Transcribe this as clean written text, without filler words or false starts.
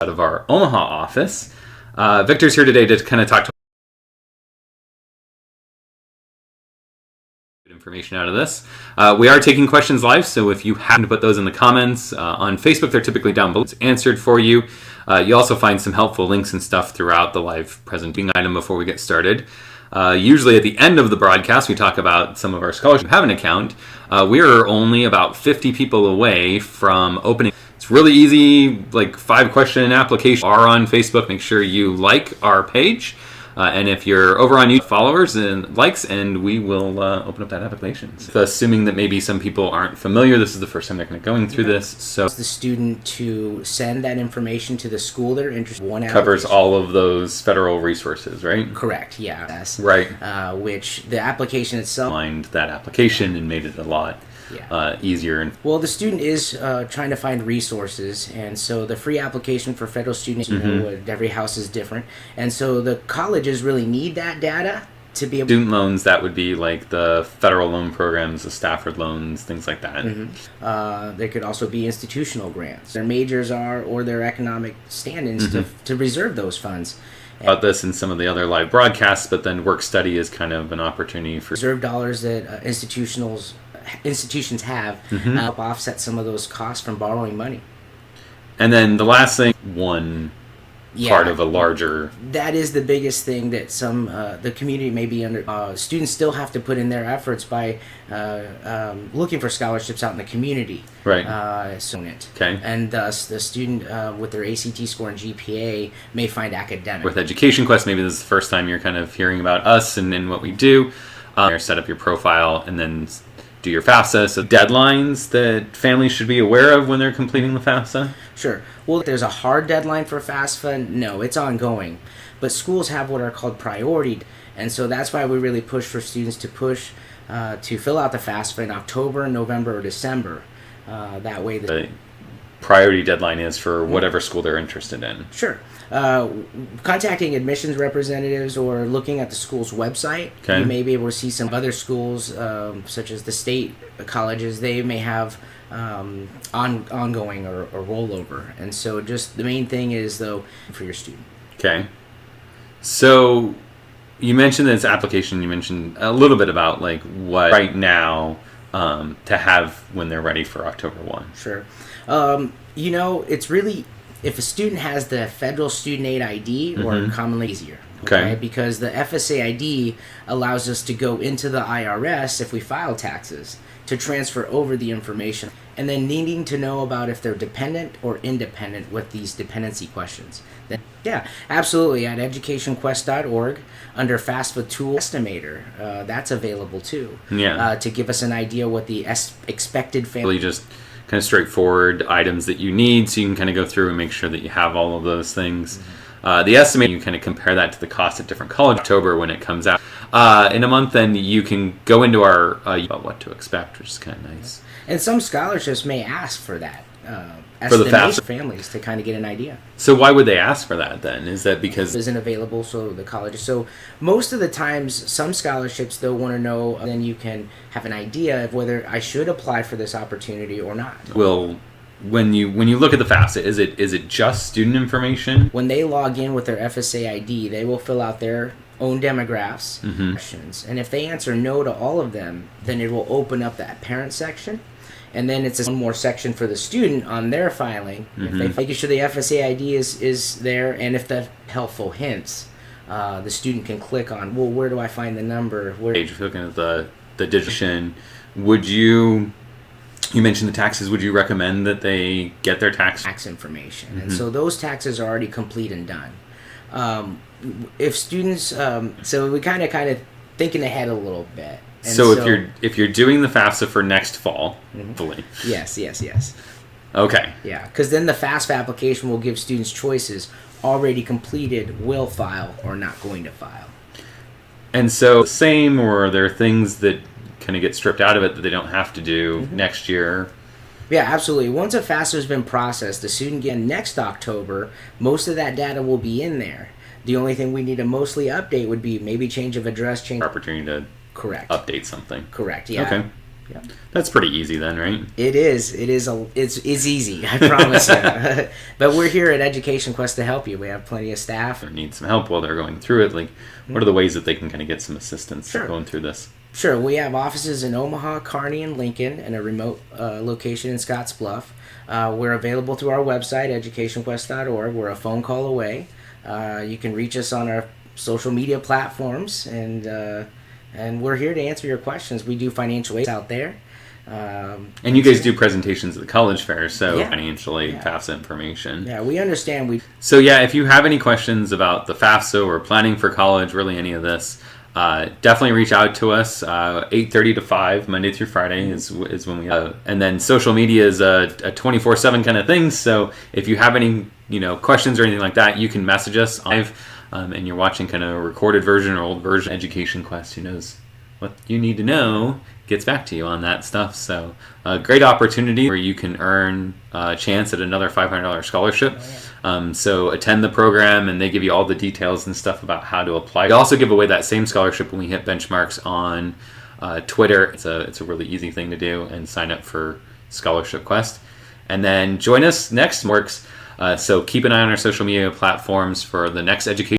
out of our Omaha office. Victor's here today to kind of talk to information out of this. We are taking questions live, so if you happen to put those in the comments on Facebook, they're typically down below. It's answered for you. You'll also find some helpful links and stuff throughout the live presenting item before we get started. Usually at the end of the broadcast, we talk about some of our scholarships who have an account. We are only about 50 people away from opening. It's really easy, like 5-question application are on Facebook. Make sure you like our page. And if you're over on YouTube, followers and likes, and we will open up that application. So assuming that maybe some people aren't familiar, this is the first time they're going through this. So the student to send that information to the school they're interested in. Covers all of those federal resources, right? Correct, yeah. Yes. Right. Which the application itself... Lined that application and made it a lot easier. Well, the student is trying to find resources, and so the free application for federal students, every house is different, and so the colleges really need that data to be able. Student loans, that would be like the federal loan programs, the Stafford loans, things like that. There could also be institutional grants. Their majors are, or their economic stand-ins to reserve those funds. About this in some of the other live broadcasts, but then work study is kind of an opportunity for reserve dollars that institutions have help offset some of those costs from borrowing money. And then the last thing, part of a larger... That is the biggest thing that some the community may be under. Students still have to put in their efforts by looking for scholarships out in the community. Right. Okay. And thus, the student with their ACT score and GPA may find academic. With Education Quest, maybe this is the first time you're kind of hearing about us and what we do. Set up your profile and then do your FAFSA. So deadlines that families should be aware of when they're completing the FAFSA? Sure. Well, if there's a hard deadline for FAFSA, no, it's ongoing. But schools have what are called priority, and so that's why we really push for students to fill out the FAFSA in October, November, or December. That way the priority deadline is for whatever school they're interested in. Sure. Contacting admissions representatives or looking at the school's website, you may be able to see some other schools, such as the state colleges. They may have ongoing or rollover. And so just the main thing is, though, for your student. Okay. So you mentioned this application. You mentioned a little bit about like what right now to have when they're ready for October 1. Sure. It's really... If a student has the federal student aid ID, or commonly easier, okay? Because the FSA ID allows us to go into the IRS if we file taxes to transfer over the information, and then needing to know about if they're dependent or independent with these dependency questions. Then, yeah, absolutely. At educationquest.org, under FAFSA Tool Estimator, that's available too. Yeah. To give us an idea what the expected family. Really just kind of straightforward items that you need, so you can kind of go through and make sure that you have all of those things. The estimate, you kind of compare that to the cost at different colleges. October when it comes out in a month, then you can go into our about what to expect, which is kind of nice. And some scholarships may ask for that for the FAFSA families to kind of get an idea. So why would they ask for that then? Is that because it isn't available? So the colleges. So most of the times, some scholarships they'll want to know. Then you can have an idea of whether I should apply for this opportunity or not. Well, when you look at the FAFSA, is it just student information? When they log in with their FSA ID, they will fill out their own demographics questions, and if they answer no to all of them, then it will open up that parent section. And then it's one more section for the student on their filing. If they making sure the FSA ID is there, and if the helpful hints, the student can click on, well, where do I find the number? If you're looking at the digitation, would you mentioned the taxes, would you recommend that they get their tax information? And so those taxes are already complete and done. If students, so we kind of thinking ahead a little bit. And so if you're doing the FAFSA for next fall, hopefully. Yes. Okay. Yeah, because then the FAFSA application will give students choices: already completed, will file, or not going to file. And so, same, or are there things that kind of get stripped out of it that they don't have to do next year? Yeah, absolutely. Once a FAFSA has been processed, the student again next October, most of that data will be in there. The only thing we need to mostly update would be maybe change of address, change Opportunity to correct update something. Correct. Yeah. Okay. Yeah. That's pretty easy then, right? It is. It's easy. I promise you. But we're here at Education Quest to help you. We have plenty of staff. Or need some help while they're going through it. Like, what are the ways that they can kind of get some assistance going through this? Sure. We have offices in Omaha, Kearney, and Lincoln, and a remote location in Scottsbluff. We're available through our website, educationquest.org. We're a phone call away. You can reach us on our social media platforms, and we're here to answer your questions. We do financial aid out there. And you guys do presentations at the college fair, so financial aid, FAFSA information. Yeah, we understand. So yeah, if you have any questions about the FAFSA or planning for college, really any of this, definitely reach out to us. 8:30 to 5, Monday through Friday is when we. And then social media is a 24/7 kind of thing. So if you have any questions or anything like that, you can message us live. And you're watching kind of a recorded version or old version. Education Quest, who knows what you need to know, gets back to you on that stuff. So a great opportunity where you can earn a chance at another $500 scholarship. So attend the program, and they give you all the details and stuff about how to apply. They also give away that same scholarship when we hit benchmarks on Twitter. It's a really easy thing to do, and sign up for Scholarship Quest. And then join us next works. So keep an eye on our social media platforms for the next education.